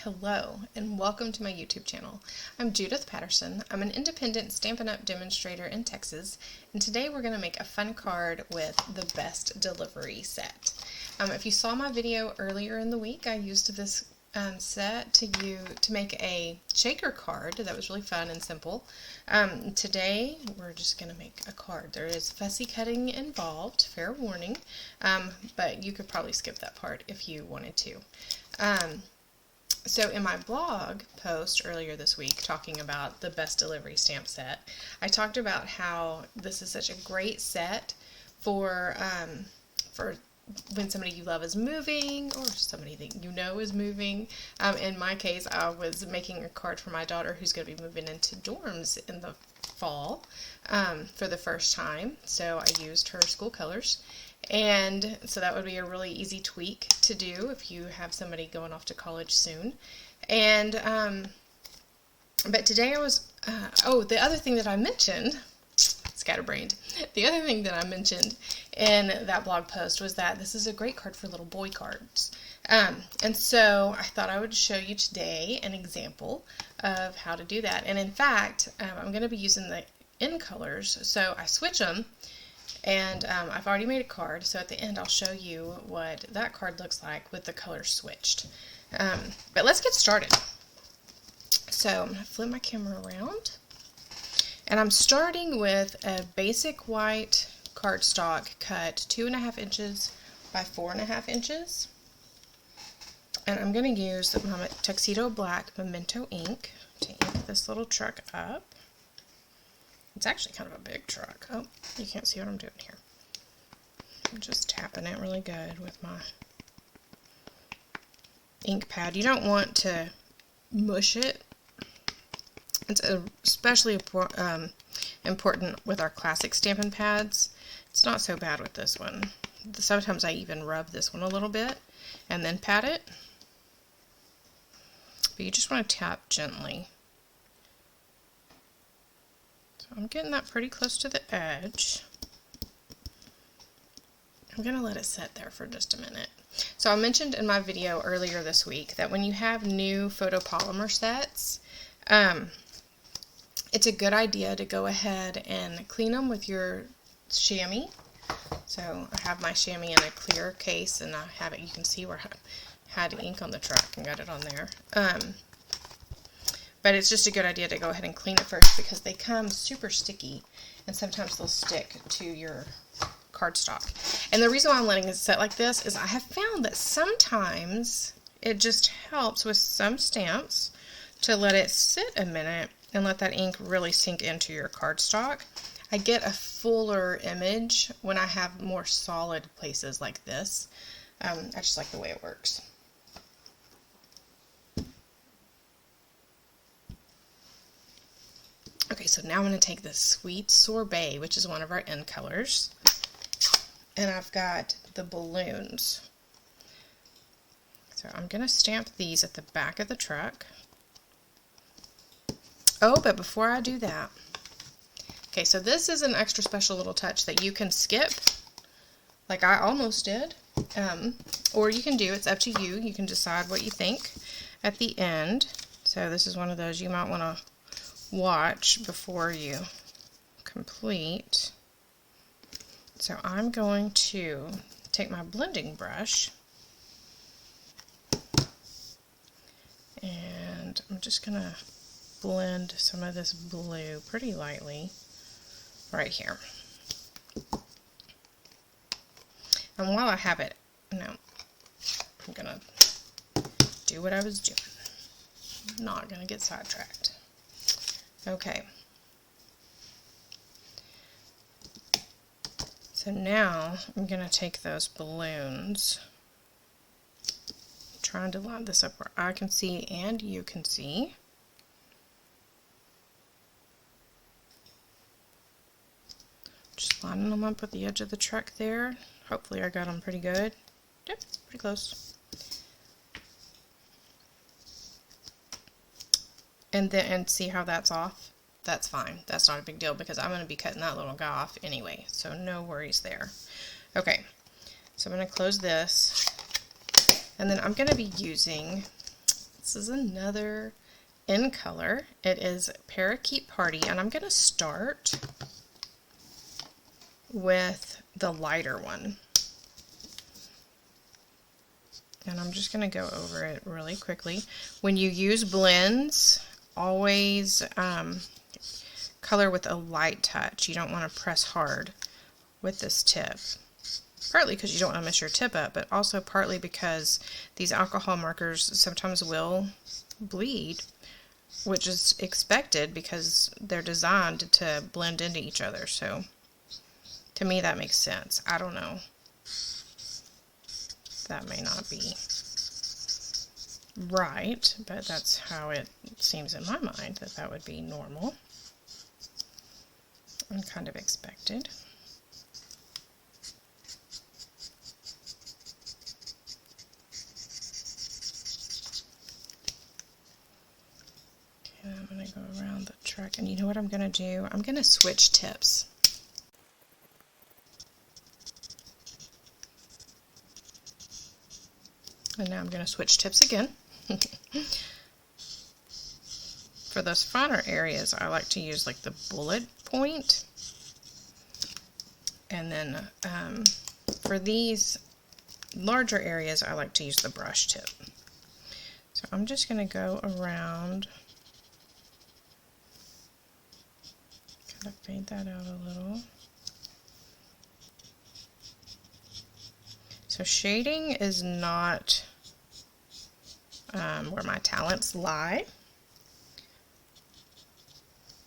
Hello and welcome to my YouTube channel. I'm Judith Patterson. I'm an independent Stampin' Up! Demonstrator in Texas, and today we're going to make a fun card with the Best Delivery set. If you saw my video earlier in the week, I used this set to make a shaker card that was really fun and simple. Today we're just going to make a card. There is fussy cutting involved, fair warning, but you could probably skip that part if you wanted to. So in my blog post earlier this week talking about the Best Delivery stamp set, I talked about how this is such a great set for when somebody you love is moving or somebody that you know is moving. In my case, I was making a card for my daughter who's going to be moving into dorms in the fall for the first time, so I used her school colors. And so that would be a really easy tweak to do if you have somebody going off to college soon. And but today I was the other thing that I mentioned, scatterbrained, the other thing that I mentioned in that blog post was that this is a great card for little boy cards. And so I thought I would show you today an example of how to do that. And in fact, I'm going to be using the in colors, so I switch them. And I've already made a card, so at the end I'll show you what that card looks like with the colors switched. But let's get started. So I'm going to flip my camera around, and I'm starting with a basic white cardstock cut 2.5 inches by 4.5 inches. And I'm going to use my Tuxedo Black Memento ink to ink this little truck up. It's actually kind of a big truck. Oh, you can't see what I'm doing here. I'm just tapping it really good with my ink pad. You don't want to mush it. It's especially important with our classic Stampin' pads. It's not so bad with this one. Sometimes I even rub this one a little bit and then pat it. But you just want to tap gently. I'm getting that pretty close to the edge. I'm going to let it sit there for just a minute. So I mentioned in my video earlier this week that when you have new photopolymer sets, it's a good idea to go ahead and clean them with your chamois. So I have my chamois in a clear case, and I have it, you can see where I had ink on the truck and got it on there. But it's just a good idea to go ahead and clean it first because they come super sticky and sometimes they'll stick to your cardstock. And the reason why I'm letting it sit like this is I have found that sometimes it just helps with some stamps to let it sit a minute and let that ink really sink into your cardstock. I get a fuller image when I have more solid places like this. I just like the way it works. Okay, so now I'm going to take this Sweet Sorbet, which is one of our end colors, and I've got the balloons. So I'm going to stamp these at the back of the truck. Oh, but before I do that, okay, so this is an extra special little touch that you can skip, like I almost did, or you can do, it's up to you. You can decide what you think at the end. So this is one of those you might want to watch before you complete. So I'm going to take my blending brush and I'm just going to blend some of this blue pretty lightly right here. And while I have it, now I'm going to do what I was doing. I'm not going to get sidetracked. Okay, so now I'm going to take those balloons, trying to line this up where I can see and you can see. Just lining them up with the edge of the truck there. Hopefully I got them pretty good. Yep, pretty close. And see how that's off? That's fine. That's not a big deal because I'm going to be cutting that little guy off anyway, so no worries there. Okay, so I'm going to close this, and then I'm going to be using this is another in color. It is Parakeet Party, and I'm going to start with the lighter one. And I'm just going to go over it really quickly. When you use blends, always color with a light touch. You don't want to press hard with this tip. Partly because you don't want to mess your tip up, but also partly because these alcohol markers sometimes will bleed, which is expected because they're designed to blend into each other. So to me that makes sense. I don't know. That may not be right, but that's how it seems in my mind, that that would be normal and kind of expected. Okay, I'm going to go around the truck, and you know what I'm going to do? I'm going to switch tips. And now I'm going to switch tips again. For those finer areas, I like to use like the bullet point. And then for these larger areas, I like to use the brush tip. So I'm just going to go around, kind of fade that out a little. So shading is not where my talents lie.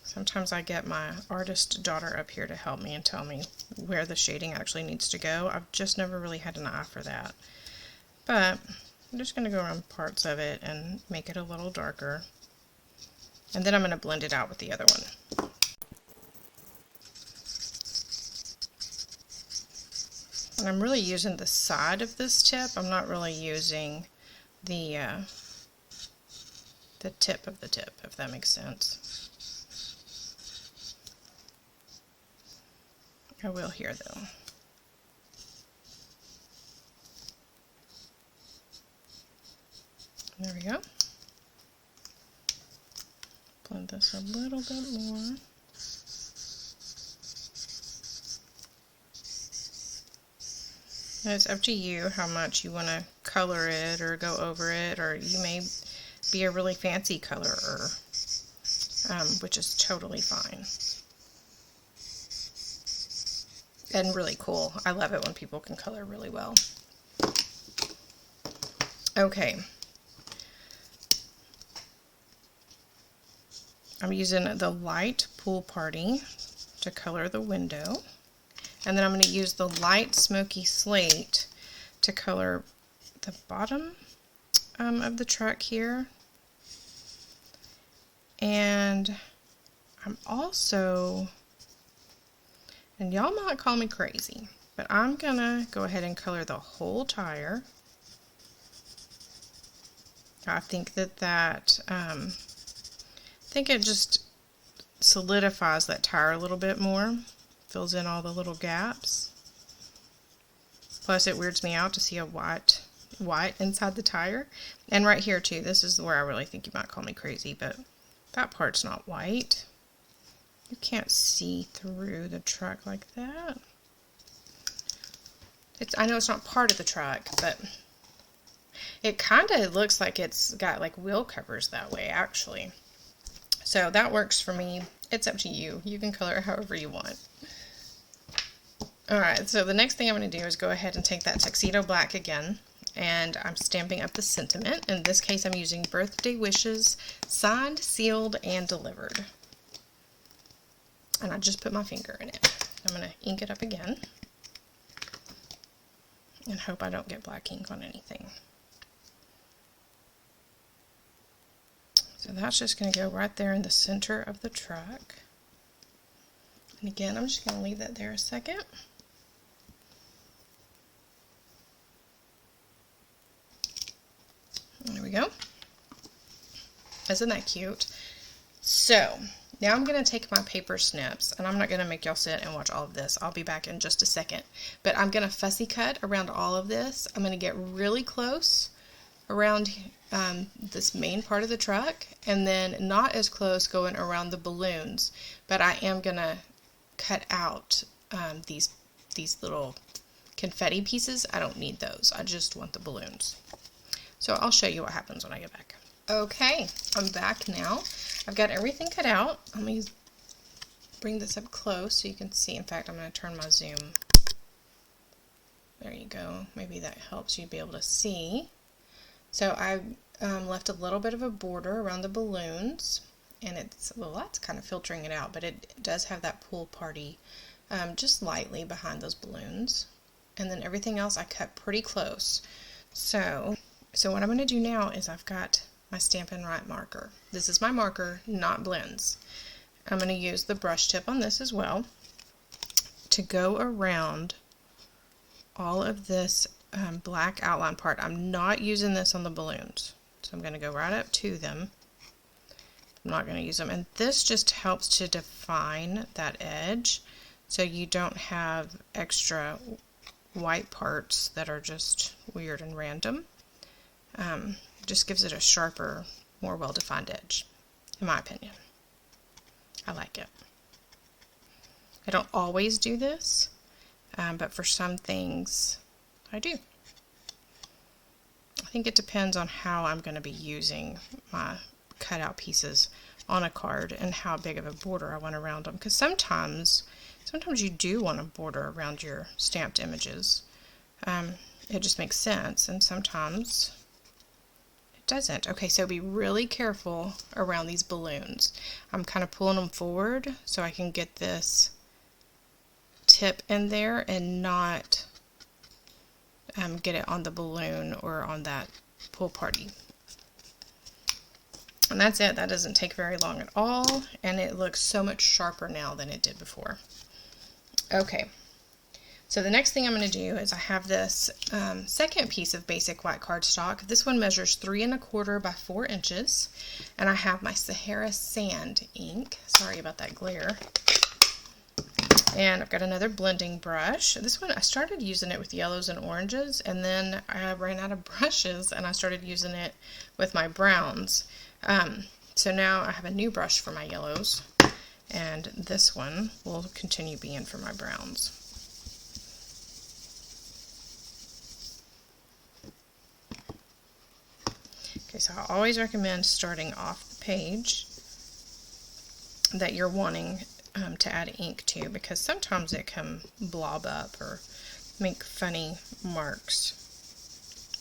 Sometimes I get my artist daughter up here to help me and tell me where the shading actually needs to go. I've just never really had an eye for that. But I'm just going to go around parts of it and make it a little darker. And then I'm going to blend it out with the other one. And I'm really using the side of this tip. I'm not really using the tip of the tip, if that makes sense. I will here though. There we go. Blend this a little bit more. And it's up to you how much you want to color it or go over it, or you may be a really fancy colorer, which is totally fine. And really cool. I love it when people can color really well. Okay. I'm using the light Pool Party to color the window. And then I'm going to use the light Smoky Slate to color the bottom of the truck here. And I'm also, and y'all might call me crazy, but I'm going to go ahead and color the whole tire. I think I think it just solidifies that tire a little bit more. Fills in all the little gaps. Plus it weirds me out to see a white inside the tire. And right here too, this is where I really think you might call me crazy, but that part's not white. You can't see through the truck like that. I know it's not part of the truck, but it kind of looks like it's got like wheel covers that way actually. So that works for me. It's up to you. You can color it however you want. Alright, so the next thing I'm going to do is go ahead and take that tuxedo black again, and I'm stamping up the sentiment. In this case, I'm using Birthday Wishes, signed, sealed, and delivered. And I just put my finger in it. I'm going to ink it up again, and hope I don't get black ink on anything. So that's just going to go right there in the center of the truck. And again, I'm just going to leave that there a second. There we go. Isn't that cute? So now I'm going to take my paper snips, and I'm not going to make y'all sit and watch all of this. I'll be back in just a second. But I'm going to fussy cut around all of this. I'm going to get really close around this main part of the truck, and then not as close going around the balloons, but I am going to cut out these little confetti pieces. I don't need those. I just want the balloons. So I'll show you what happens when I get back. Okay, I'm back now. I've got everything cut out. Let me bring this up close so you can see. In fact, I'm going to turn my zoom. There you go. Maybe that helps you be able to see. So I left a little bit of a border around the balloons, and that's kind of filtering it out, but it does have that pool party just lightly behind those balloons. And then everything else I cut pretty close. So what I'm going to do now is I've got my Stampin' Up marker. This is my marker, not blends. I'm going to use the brush tip on this as well to go around all of this black outline part. I'm not using this on the balloons, so I'm going to go right up to them. I'm not going to use them, and this just helps to define that edge so you don't have extra white parts that are just weird and random. Just gives it a sharper, more well-defined edge, in my opinion. I like it. I don't always do this, but for some things I do. I think it depends on how I'm going to be using my cutout pieces on a card and how big of a border I want around them, because sometimes you do want a border around your stamped images. It just makes sense, and sometimes it doesn't. Okay, so be really careful around these balloons. I'm kind of pulling them forward so I can get this tip in there and not get it on the balloon or on that pool party. And that's it. That doesn't take very long at all, and it looks so much sharper now than it did before. Okay, so the next thing I'm going to do is I have this second piece of basic white cardstock. This one measures 3 1/4 by 4 inches, and I have my Sahara Sand ink. Sorry about that glare. And I've got another blending brush. This one, I started using it with yellows and oranges, and then I ran out of brushes and I started using it with my browns. So now I have a new brush for my yellows, and this one will continue being for my browns. Okay, so I always recommend starting off the page that you're wanting to add ink to, because sometimes it can blob up or make funny marks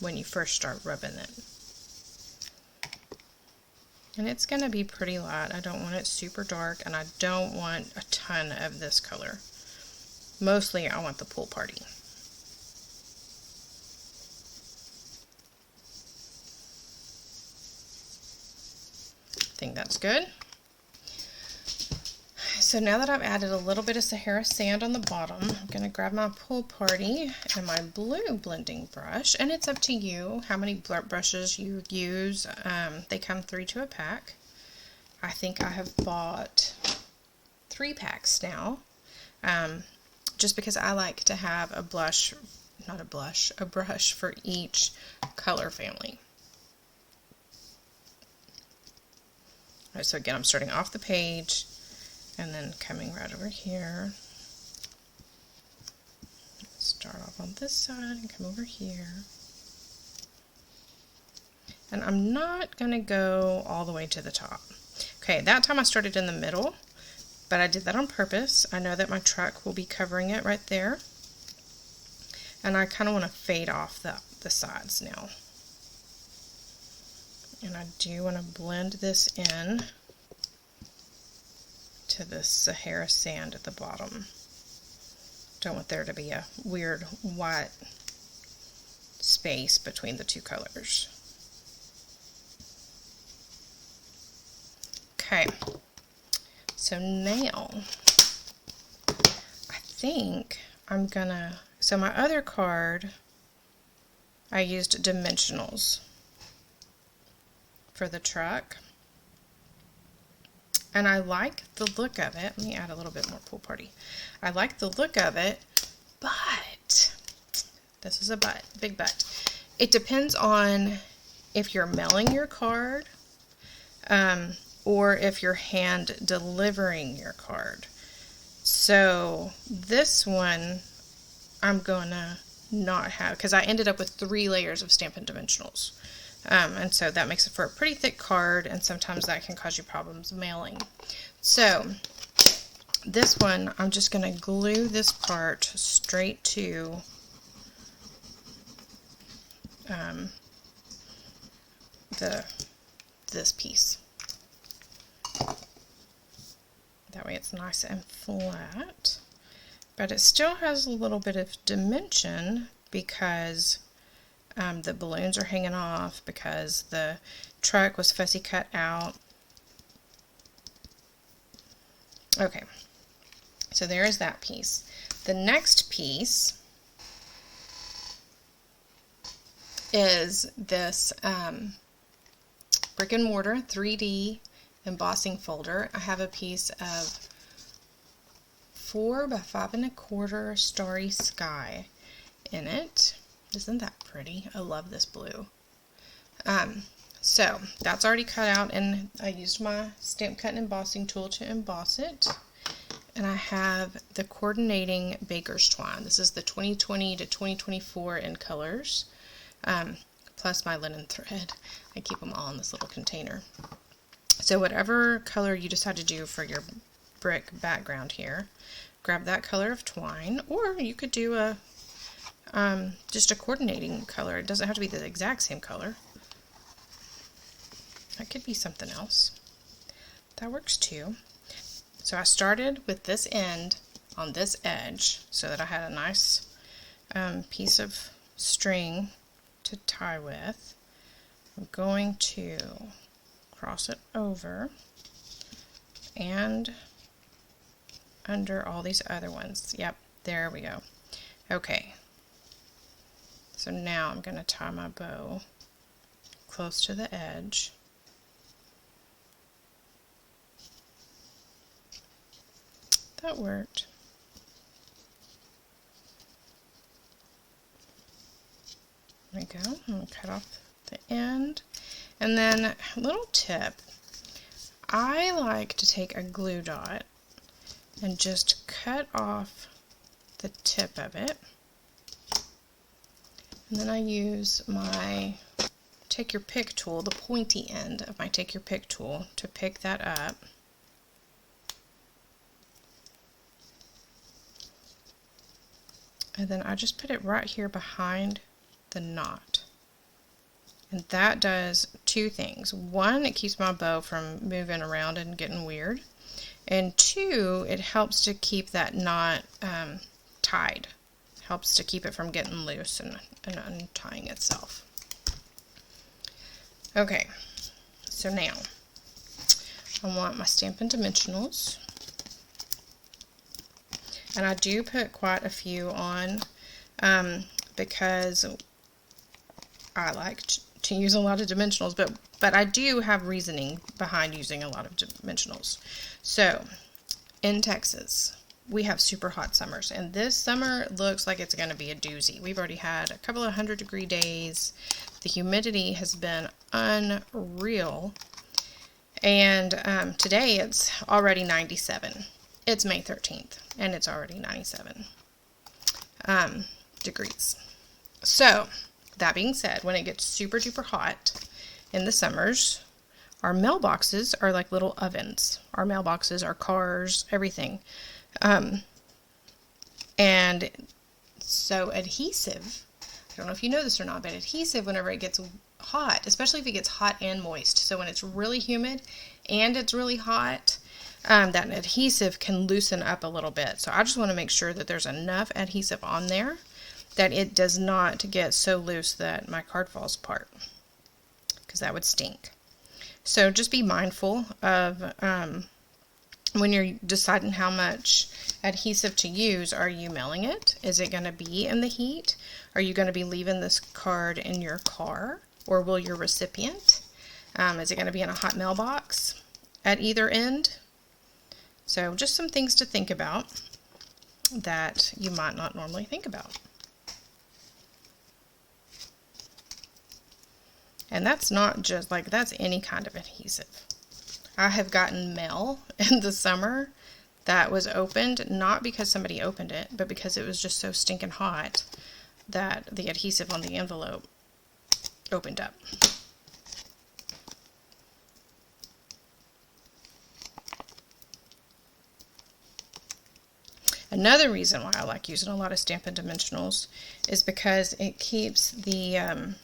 when you first start rubbing it. And it's going to be pretty light. I don't want it super dark, and I don't want a ton of this color. Mostly I want the pool party. I think that's good. So now that I've added a little bit of Sahara Sand on the bottom, I'm going to grab my pool party and my blue blending brush, and it's up to you how many brushes you use. They come 3 to a pack. I think I have bought 3 packs now, just because I like to have a brush for each color family. All right, so again, I'm starting off the page and then coming right over here. Start off on this side and come over here. And I'm not going to go all the way to the top. Okay, that time I started in the middle, but I did that on purpose. I know that my truck will be covering it right there, and I kind of want to fade off the sides now. And I do want to blend this in to this Sahara Sand at the bottom. Don't want there to be a weird white space between the two colors. Okay, so now I think I'm gonna, so my other card I used dimensionals for the truck, and I like the look of it. Let me add a little bit more pool party. I like the look of it, but, this is a but, big but. It depends on if you're mailing your card, or if you're hand delivering your card. So this one I'm gonna not have, because I ended up with 3 layers of Stampin' Dimensionals. And so that makes it for a pretty thick card, and sometimes that can cause you problems mailing. So this one, I'm just going to glue this part straight to this piece. That way it's nice and flat, but it still has a little bit of dimension because the balloons are hanging off, because the truck was fussy cut out. Okay, so there is that piece. The next piece is this brick and mortar 3D embossing folder. I have a piece of 4 by 5 1/4 starry sky in it. Isn't that pretty? I love this blue. So that's already cut out, and I used my stamp cut and embossing tool to emboss it. And I have the coordinating baker's twine. This is the 2020 to 2024 in colors, plus my linen thread. I keep them all in this little container. So whatever color you decide to do for your brick background here, grab that color of twine, or you could do a just a coordinating color. It doesn't have to be the exact same color. That could be something else. That works too. So I started with this end on this edge so that I had a nice piece of string to tie with. I'm going to cross it over and under all these other ones. Yep, there we go. Okay. So now I'm going to tie my bow close to the edge. That worked. There we go. I'm going to cut off the end. And then, a little tip. I like to take a glue dot and just cut off the tip of it. And then I use my Take Your Pick tool, the pointy end of my Take Your Pick tool, to pick that up. And then I just put it right here behind the knot. And that does 2 things. 1, it keeps my bow from moving around and getting weird. And 2, it helps to keep that knot tied. Helps to keep it from getting loose and untying itself. Okay, so now I want my Stampin' Dimensionals. And I do put quite a few on because I like to use a lot of dimensionals, but I do have reasoning behind using a lot of dimensionals. So, in Texas, we have super hot summers, and this summer looks like it's going to be a doozy. We've already had a couple of 100-degree days. The humidity has been unreal, and today it's already 97. It's May 13th, and it's already 97 degrees. So, that being said, when it gets super duper hot in the summers, our mailboxes are like little ovens. Our mailboxes, our cars, everything. And so adhesive, I don't know if you know this or not, but adhesive, whenever it gets hot, especially if it gets hot and moist, so when it's really humid and it's really hot, that adhesive can loosen up a little bit. So I just want to make sure that there's enough adhesive on there that it does not get so loose that my card falls apart, because that would stink. So just be mindful of when you're deciding how much adhesive to use. Are you mailing it? Is it going to be in the heat? Are you going to be leaving this card in your car? Or will your recipient? Is it going to be in a hot mailbox at either end? So just some things to think about that you might not normally think about. And that's not just like, that's any kind of adhesive. I have gotten mail in the summer that was opened, not because somebody opened it, but because it was just so stinking hot that the adhesive on the envelope opened up. Another reason why I like using a lot of Stampin' Dimensionals is because it keeps the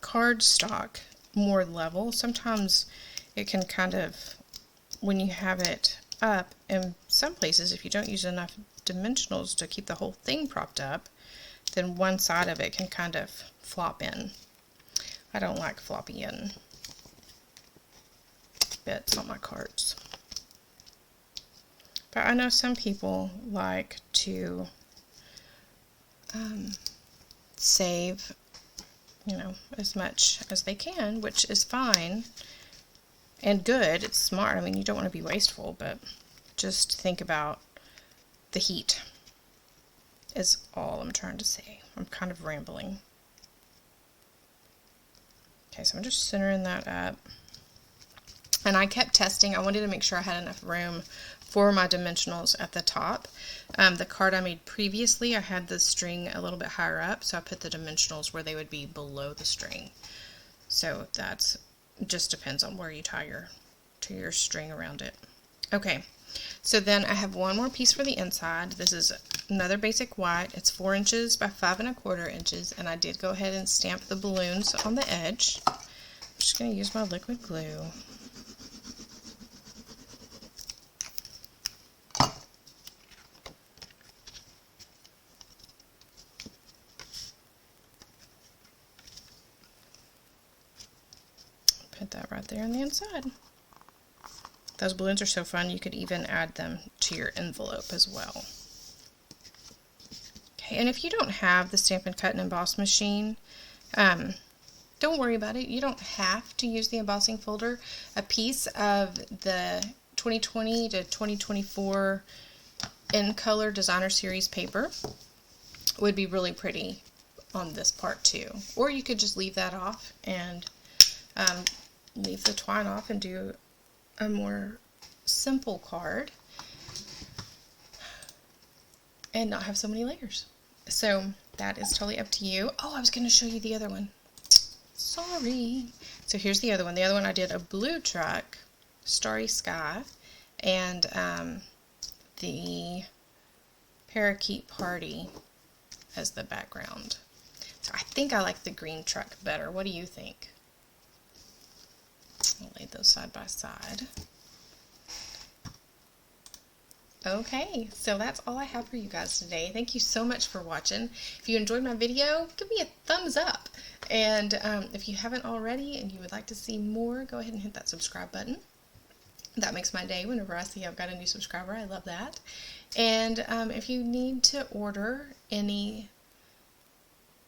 cardstock more level. Sometimes it can kind of, when you have it up, in some places, if you don't use enough dimensionals to keep the whole thing propped up, then one side of it can kind of flop in. I don't like floppy in bits on my cards. But I know some people like to save, you know, as much as they can, which is fine and good. It's smart. I mean, you don't want to be wasteful, but just think about the heat is all I'm trying to say. I'm kind of rambling. Okay, so I'm just centering that up. And I kept testing. I wanted to make sure I had enough room for my dimensionals at the top. The card I made previously, I had the string a little bit higher up, so I put the dimensionals where they would be below the string. So that's just depends on where you tie your string around it. Okay, so then I have one more piece for the inside. This is another basic white. It's 4 inches by 5 1/4 inches, and I did go ahead and stamp the balloons on the edge. I'm just going to use my liquid glue. Put that right there on the inside. Those balloons are so fun, you could even add them to your envelope as well. Okay, and if you don't have the Stampin' Cut and Emboss machine, don't worry about it. You don't have to use the embossing folder. A piece of the 2020 to 2024 In Color Designer Series paper would be really pretty on this part too. Or you could just leave that off and leave the twine off and do a more simple card and not have so many layers. So that is totally up to you. Oh, I was going to show you the other one. Sorry. So here's the other one. The other one I did a blue truck, starry sky, and the parakeet party as the background. So I think I like the green truck better. What do you think? I'll lay those side by side. Okay, so that's all I have for you guys today. Thank you so much for watching. If you enjoyed my video, give me a thumbs up. And if you haven't already and you would like to see more, go ahead and hit that subscribe button. That makes my day whenever I see I've got a new subscriber. I love that. And if you need to order any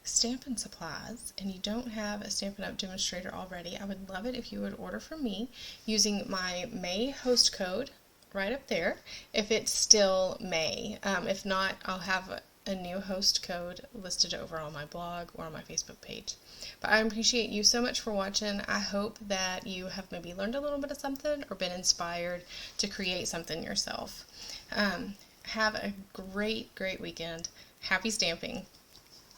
Stampin' supplies and you don't have a Stampin' Up! Demonstrator already, I would love it if you would order from me using my May host code right up there, if it's still May. If not, I'll have a new host code listed over on my blog or on my Facebook page. But I appreciate you so much for watching. I hope that you have maybe learned a little bit of something or been inspired to create something yourself. Have a great, great weekend. Happy stamping!